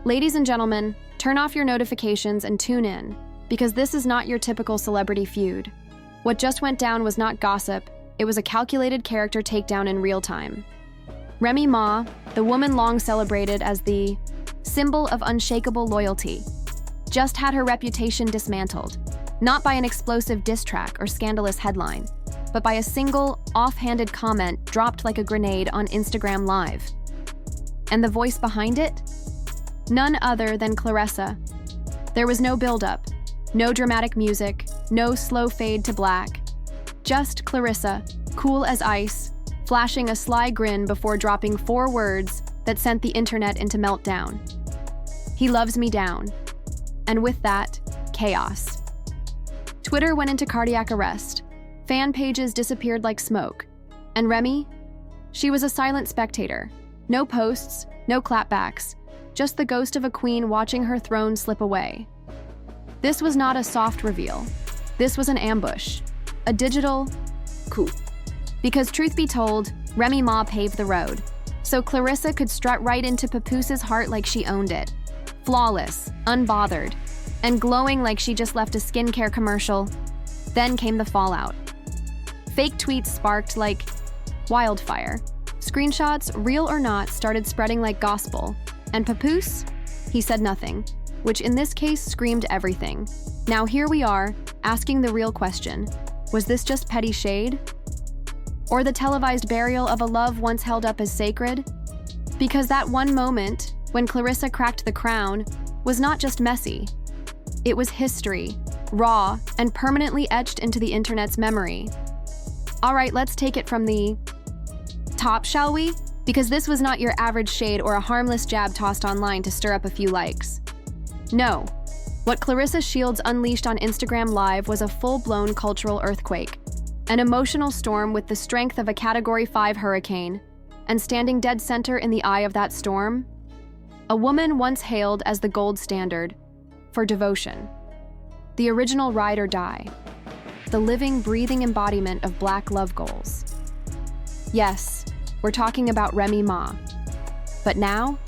Ladies and gentlemen, turn off your notifications and tune in, because this is not your typical celebrity feud. What just went down was not gossip, it was a calculated character takedown in real time. Remy Ma, the woman long celebrated as the symbol of unshakable loyalty, just had her reputation dismantled, not by an explosive diss track or scandalous headline, but by a single, off-handed comment dropped like a grenade on Instagram Live. And the voice behind it? None other than Claressa. There was no build-up, no dramatic music, no slow fade to black. Just Claressa, cool as ice, flashing a sly grin before dropping 4 words that sent the internet into meltdown. He loves me down. And with that, chaos. Twitter went into cardiac arrest. Fan pages disappeared like smoke. And Remy? She was a silent spectator. No posts, no clapbacks, just the ghost of a queen watching her throne slip away. This was not a soft reveal. This was an ambush. A digital coup. Because truth be told, Remy Ma paved the road, so Claressa could strut right into Papoos's heart like she owned it. Flawless, unbothered, and glowing like she just left a skincare commercial. Then came the fallout. Fake tweets sparked like wildfire. Screenshots, real or not, started spreading like gospel. And Papoose? He said nothing, which in this case screamed everything. Now here we are, asking the real question. Was this just petty shade? Or the televised burial of a love once held up as sacred? Because that one moment, when Claressa cracked the crown, was not just messy. It was history, raw, and permanently etched into the internet's memory. All right, let's take it from the top, shall we? Because this was not your average shade or a harmless jab tossed online to stir up a few likes. No. What Claressa Shields unleashed on Instagram Live was a full-blown cultural earthquake, an emotional storm with the strength of a Category 5 hurricane, and standing dead center in the eye of that storm, a woman once hailed as the gold standard for devotion, the original ride or die, the living, breathing embodiment of Black love goals. Yes, we're talking about Remy Ma. But now,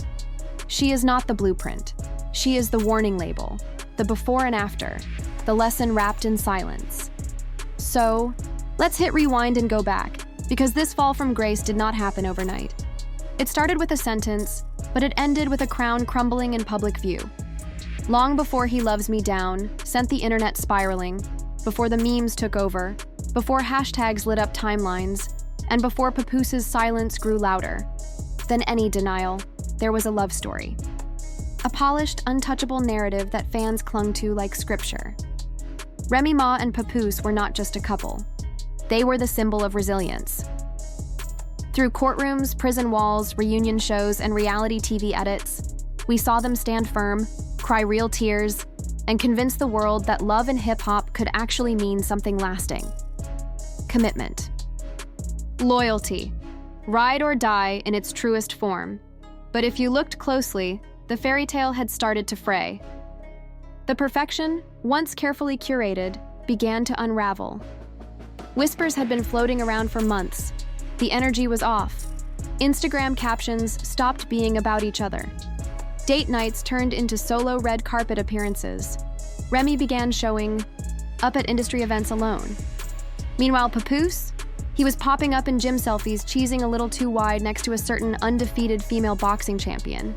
she is not the blueprint. She is the warning label, the before and after, the lesson wrapped in silence. So, let's hit rewind and go back, because this fall from grace did not happen overnight. It started with a sentence, but it ended with a crown crumbling in public view. Long before He Loves Me Down sent the internet spiraling, before the memes took over, before hashtags lit up timelines, and before Papoos's silence grew louder than any denial, there was a love story. A polished, untouchable narrative that fans clung to like scripture. Remy Ma and Papoose were not just a couple. They were the symbol of resilience. Through courtrooms, prison walls, reunion shows, and reality TV edits, we saw them stand firm, cry real tears, and convince the world that love in hip-hop could actually mean something lasting. Commitment. Loyalty. Ride or die in its truest form. But if you looked closely, the fairy tale had started to fray. The perfection, once carefully curated, began to unravel. Whispers had been floating around for months. The energy was off. Instagram captions stopped being about each other. Date nights turned into solo red carpet appearances. Remy began showing up at industry events alone. Meanwhile, Papoose? He was popping up in gym selfies, cheesing a little too wide next to a certain undefeated female boxing champion.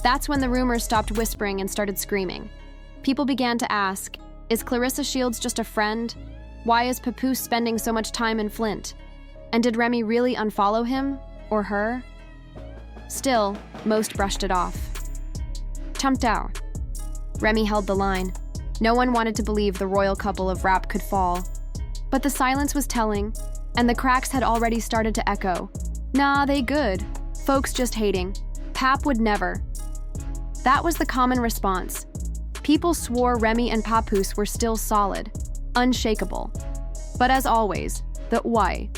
That's when the rumors stopped whispering and started screaming. People began to ask, is Claressa Shields just a friend? Why is Papoose spending so much time in Flint? And did Remy really unfollow him? Or her? Still, most brushed it off. Chumped out. Remy held the line. No one wanted to believe the royal couple of rap could fall. But the silence was telling, and the cracks had already started to echo. Nah, they good. Folks just hating. Pap would never. That was the common response. People swore Remy and Papoose were still solid, unshakable. But as always, the why.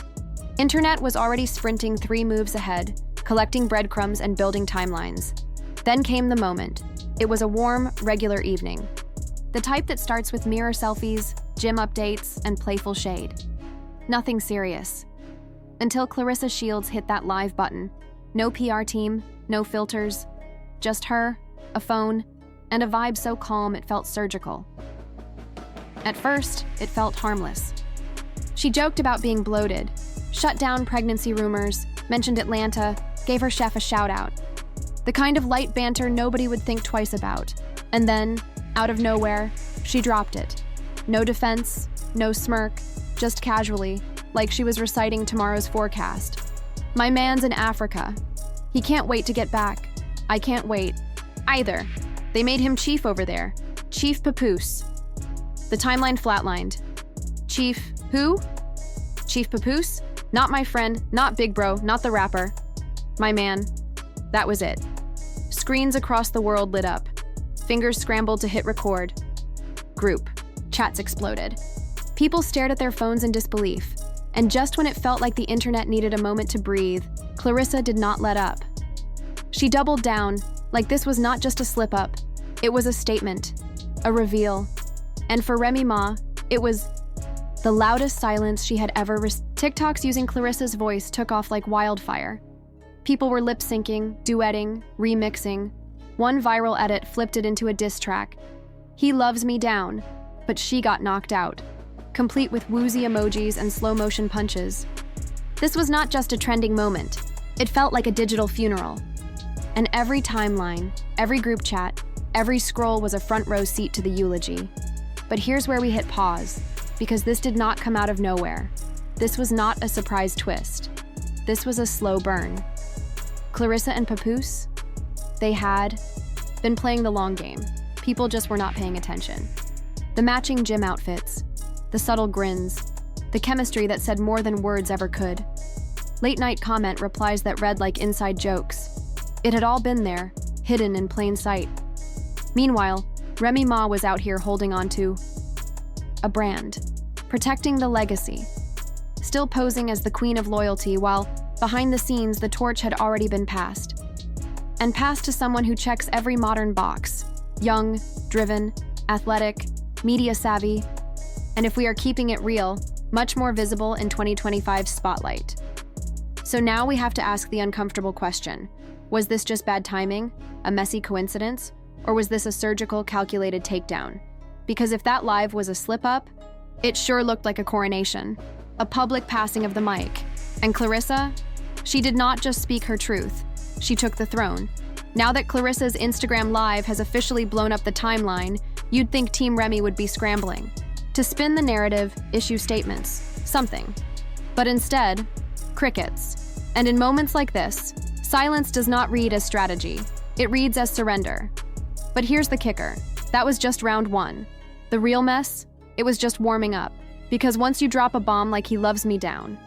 Internet was already sprinting 3 moves ahead, collecting breadcrumbs and building timelines. Then came the moment. It was a warm, regular evening. The type that starts with mirror selfies, gym updates, and playful shade. Nothing serious. Until Claressa Shields hit that live button. No PR team, no filters, just her a phone, and a vibe so calm it felt surgical. At first, it felt harmless. She joked about being bloated, shut down pregnancy rumors, mentioned Atlanta, gave her chef a shout-out. The kind of light banter nobody would think twice about. And then, out of nowhere, she dropped it. No defense, no smirk, just casually, like she was reciting tomorrow's forecast. My man's in Africa. He can't wait to get back. I can't wait. Either. They made him chief over there. Chief Papoose. The timeline flatlined. Chief who? Chief Papoose? Not my friend, not Big Bro, not the rapper. My man. That was it. Screens across the world lit up. Fingers scrambled to hit record. Group. Chats exploded. People stared at their phones in disbelief. And just when it felt like the internet needed a moment to breathe, Claressa did not let up. She doubled down, like this was not just a slip-up. It was a statement, a reveal. And for Remy Ma, it was the loudest silence she had ever TikToks using Claressa's voice took off like wildfire. People were lip-syncing, duetting, remixing. One viral edit flipped it into a diss track. He loves me down, but she got knocked out, complete with woozy emojis and slow-motion punches. This was not just a trending moment. It felt like a digital funeral. And every timeline, every group chat, every scroll was a front-row seat to the eulogy. But here's where we hit pause, because this did not come out of nowhere. This was not a surprise twist. This was a slow burn. Claressa and Papoose, they had been playing the long game. People just were not paying attention. The matching gym outfits, the subtle grins, the chemistry that said more than words ever could. Late-night comment replies that read like inside jokes. It had all been there, hidden in plain sight. Meanwhile, Remy Ma was out here holding on to a brand, protecting the legacy, still posing as the queen of loyalty while, behind the scenes, the torch had already been passed. And passed to someone who checks every modern box: young, driven, athletic, media savvy, and if we are keeping it real, much more visible in 2025's spotlight. So now we have to ask the uncomfortable question. Was this just bad timing, a messy coincidence, or was this a surgical, calculated takedown? Because if that live was a slip-up, it sure looked like a coronation, a public passing of the mic. And Claressa? She did not just speak her truth. She took the throne. Now that Claressa's Instagram Live has officially blown up the timeline, you'd think Team Remy would be scrambling to spin the narrative, issue statements, something. But instead, crickets. And in moments like this, silence does not read as strategy. It reads as surrender. But here's the kicker. That was just round one. The real mess? It was just warming up. Because once you drop a bomb like he loves me down,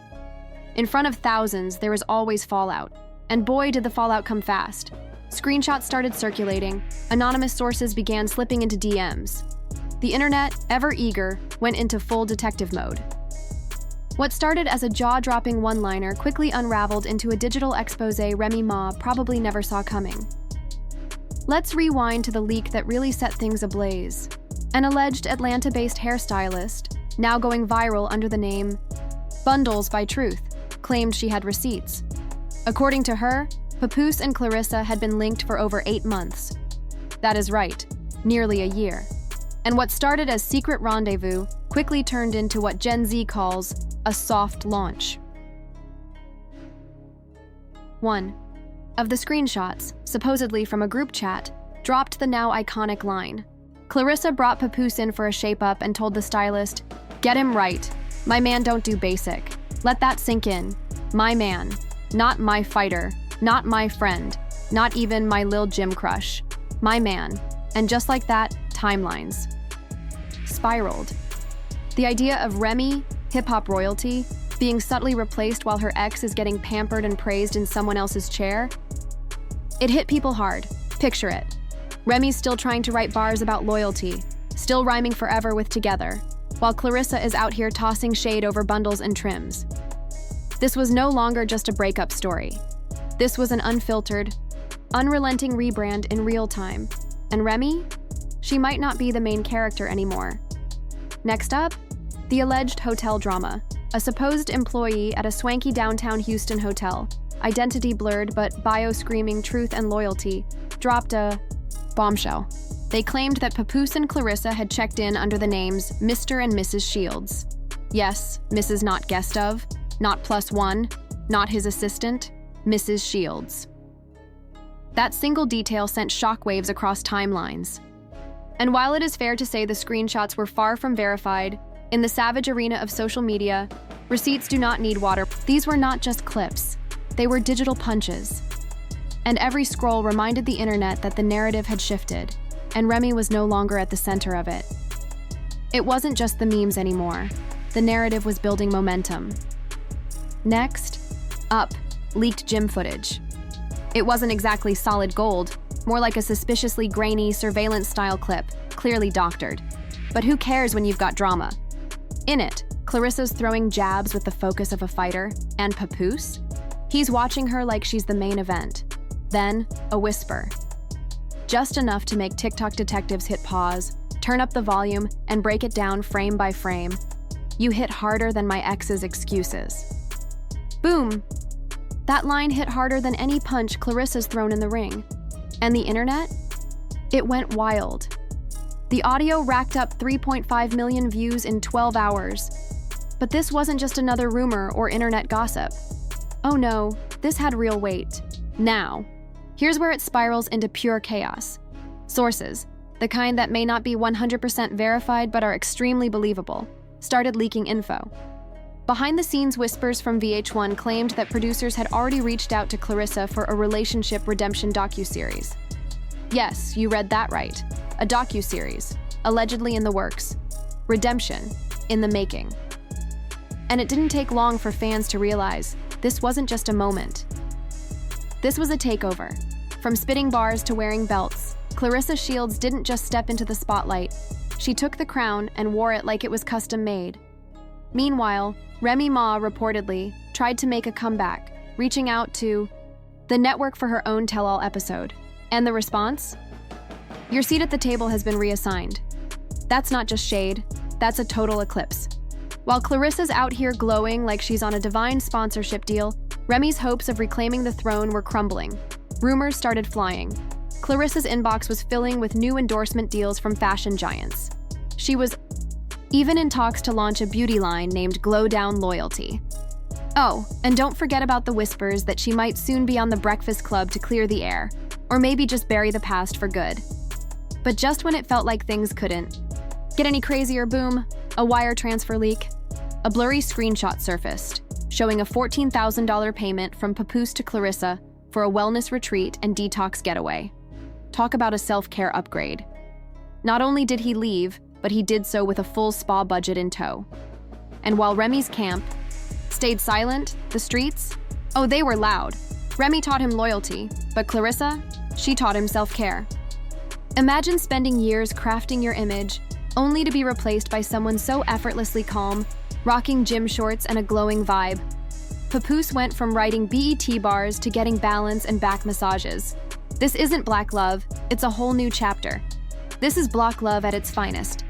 in front of thousands, there is always fallout. And boy, did the fallout come fast. Screenshots started circulating. Anonymous sources began slipping into DMs. The internet, ever eager, went into full detective mode. What started as a jaw-dropping one-liner quickly unraveled into a digital expose Remy Ma probably never saw coming. Let's rewind to the leak that really set things ablaze. An alleged Atlanta-based hairstylist, now going viral under the name Bundles by Truth, claimed she had receipts. According to her, Papoose and Claressa had been linked for over 8 months. That is right, nearly a year. And what started as secret rendezvous quickly turned into what Gen Z calls a soft launch. 1. Of the screenshots, supposedly from a group chat, dropped the now iconic line. Claressa brought Papoose in for a shape-up and told the stylist, "Get him right. My man don't do basic. Let that sink in. My man. Not my fighter. Not my friend. Not even my lil gym crush. My man." And just like that, timelines spiraled. The idea of Remy, hip-hop royalty, being subtly replaced while her ex is getting pampered and praised in someone else's chair, it hit people hard. Picture it. Remy's still trying to write bars about loyalty, still rhyming forever with together, while Claressa is out here tossing shade over bundles and trims. This was no longer just a breakup story. This was an unfiltered, unrelenting rebrand in real time. And Remy? She might not be the main character anymore. Next up, the alleged hotel drama. A supposed employee at a swanky downtown Houston hotel, identity blurred but bio screaming truth and loyalty, dropped a Bombshell. They claimed that Papoose and Claressa had checked in under the names Mr. and Mrs. Shields. Yes, Mrs. not guest of, not +1, not his assistant, Mrs. Shields. That single detail sent shockwaves across timelines. And while it is fair to say the screenshots were far from verified, in the savage arena of social media, receipts do not need water. These were not just clips, they were digital punches. And every scroll reminded the internet that the narrative had shifted, and Remy was no longer at the center of it. It wasn't just the memes anymore. The narrative was building momentum. Next, up, leaked gym footage. It wasn't exactly solid gold, more like a suspiciously grainy, surveillance-style clip, clearly doctored. But who cares when you've got drama? In it, Claressa's throwing jabs with the focus of a fighter, and Papoose? He's watching her like she's the main event. Then, a whisper. Just enough to make TikTok detectives hit pause, turn up the volume, and break it down frame by frame. You hit harder than my ex's excuses. Boom! That line hit harder than any punch Claressa's thrown in the ring. And the internet? It went wild. The audio racked up 3.5 million views in 12 hours. But this wasn't just another rumor or internet gossip. Oh no, this had real weight. Now, here's where it spirals into pure chaos. Sources, the kind that may not be 100% verified but are extremely believable, started leaking info. Behind-the-scenes whispers from VH1 claimed that producers had already reached out to Claressa for a relationship redemption docuseries. Yes, you read that right. A docuseries, allegedly in the works. Redemption, in the making. And it didn't take long for fans to realize this wasn't just a moment. This was a takeover. From spitting bars to wearing belts, Claressa Shields didn't just step into the spotlight. She took the crown and wore it like it was custom-made. Meanwhile, Remy Ma reportedly tried to make a comeback, reaching out to the network for her own tell-all episode. And the response? Your seat at the table has been reassigned. That's not just shade, that's a total eclipse. While Claressa's out here glowing like she's on a divine sponsorship deal, Remy's hopes of reclaiming the throne were crumbling. Rumors started flying. Claressa's inbox was filling with new endorsement deals from fashion giants. She was even in talks to launch a beauty line named Glow Down Loyalty. Oh, and don't forget about the whispers that she might soon be on The Breakfast Club to clear the air, or maybe just bury the past for good. But just when it felt like things couldn't get any crazier, boom, a wire transfer leak. A blurry screenshot surfaced, showing a $14,000 payment from Papoose to Claressa for a wellness retreat and detox getaway. Talk about a self-care upgrade. Not only did he leave, but he did so with a full spa budget in tow. And while Remy's camp stayed silent, the streets, oh, they were loud. Remy taught him loyalty, but Claressa, she taught him self-care. Imagine spending years crafting your image, only to be replaced by someone so effortlessly calm, rocking gym shorts and a glowing vibe. Papoose went from writing BET bars to getting balance and back massages. This isn't Black love, it's a whole new chapter. This is Block love at its finest.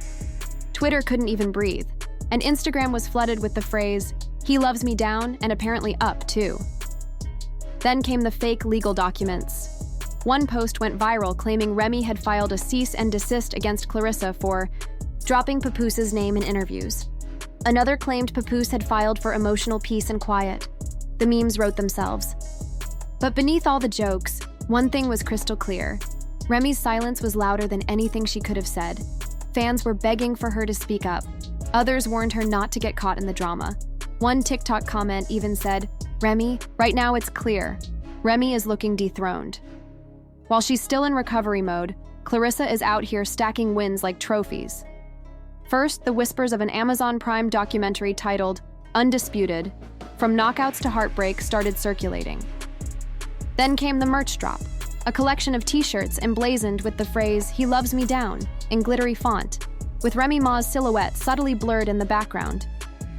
Twitter couldn't even breathe, and Instagram was flooded with the phrase, "He loves me down," and apparently up too. Then came the fake legal documents. One post went viral claiming Remy had filed a cease and desist against Claressa for dropping Papoose's name in interviews. Another claimed Papoose had filed for emotional peace and quiet. The memes wrote themselves. But beneath all the jokes, one thing was crystal clear. Remy's silence was louder than anything she could have said. Fans were begging for her to speak up. Others warned her not to get caught in the drama. One TikTok comment even said, "Remy, right now it's clear. Remy is looking dethroned." While she's still in recovery mode, Claressa is out here stacking wins like trophies. First, the whispers of an Amazon Prime documentary titled Undisputed, From Knockouts to Heartbreak started circulating. Then came the merch drop, a collection of t-shirts emblazoned with the phrase, "He loves me down," in glittery font, with Remy Ma's silhouette subtly blurred in the background.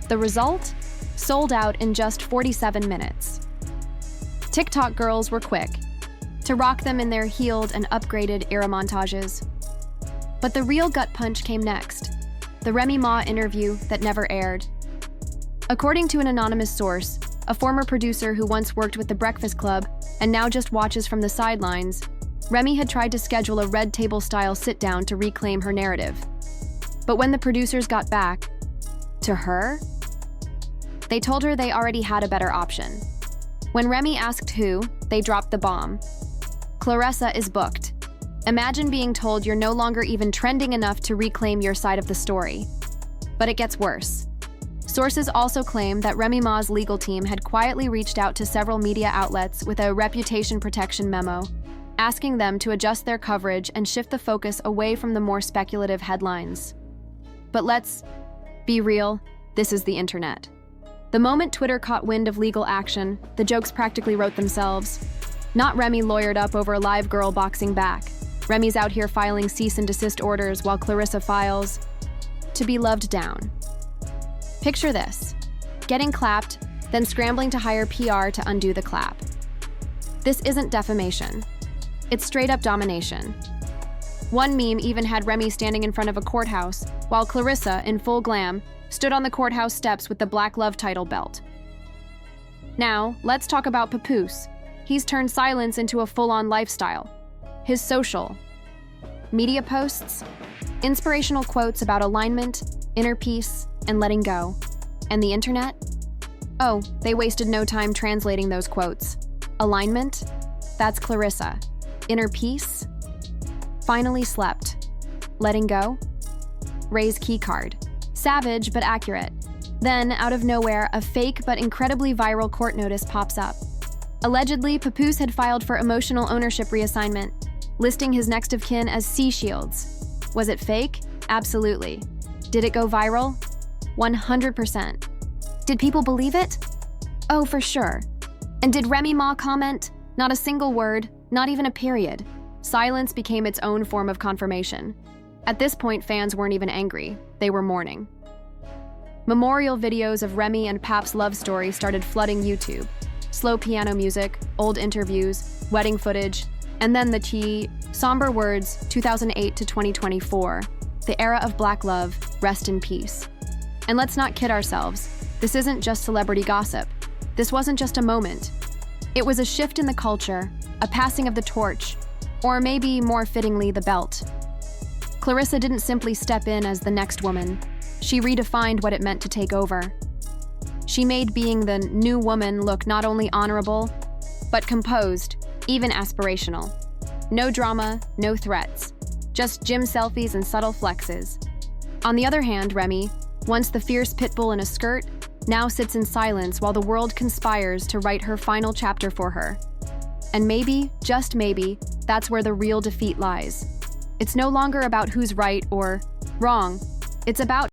The result? Sold out in just 47 minutes. TikTok girls were quick to rock them in their healed and upgraded era montages. But the real gut punch came next, the Remy Ma interview that never aired. According to an anonymous source, a former producer who once worked with The Breakfast Club and now just watches from the sidelines, Remy had tried to schedule a red table-style sit-down to reclaim her narrative. But when the producers got back to her, they told her they already had a better option. When Remy asked who, they dropped the bomb. Claressa is booked. Imagine being told you're no longer even trending enough to reclaim your side of the story. But it gets worse. Sources also claim that Remy Ma's legal team had quietly reached out to several media outlets with a reputation protection memo, asking them to adjust their coverage and shift the focus away from the more speculative headlines. But let's be real, this is the internet. The moment Twitter caught wind of legal action, the jokes practically wrote themselves. Not Remy lawyered up over live girl boxing back. Remy's out here filing cease and desist orders while Claressa files to be loved down. Picture this: getting clapped, then scrambling to hire PR to undo the clap. This isn't defamation. It's straight up domination. One meme even had Remy standing in front of a courthouse, while Claressa, in full glam, stood on the courthouse steps with the Black Love title belt. Now, let's talk about Papoose. He's turned silence into a full-on lifestyle. His social media posts, inspirational quotes about alignment, inner peace, and letting go. And the internet? Oh, they wasted no time translating those quotes. Alignment? That's Claressa. Inner peace? Finally slept. Letting go? Ray's keycard. Savage but accurate. Then, out of nowhere, a fake but incredibly viral court notice pops up. Allegedly, Papoose had filed for emotional ownership reassignment, listing his next of kin as Sea Shields. Was it fake? Absolutely. Did it go viral? 100%. Did people believe it? Oh, for sure. And did Remy Ma comment? Not a single word, not even a period. Silence became its own form of confirmation. At this point, fans weren't even angry. They were mourning. Memorial videos of Remy and Pap's love story started flooding YouTube. Slow piano music, old interviews, wedding footage, and then the somber words 2008 to 2024, the era of Black love, rest in peace. And let's not kid ourselves, this isn't just celebrity gossip. This wasn't just a moment. It was a shift in the culture, a passing of the torch, or maybe more fittingly, the belt. Claressa didn't simply step in as the next woman. She redefined what it meant to take over. She made being the new woman look not only honorable, but composed, even aspirational. No drama, no threats, just gym selfies and subtle flexes. On the other hand, Remy, once the fierce pit bull in a skirt, now sits in silence while the world conspires to write her final chapter for her. And maybe, just maybe, that's where the real defeat lies. It's no longer about who's right or wrong. It's about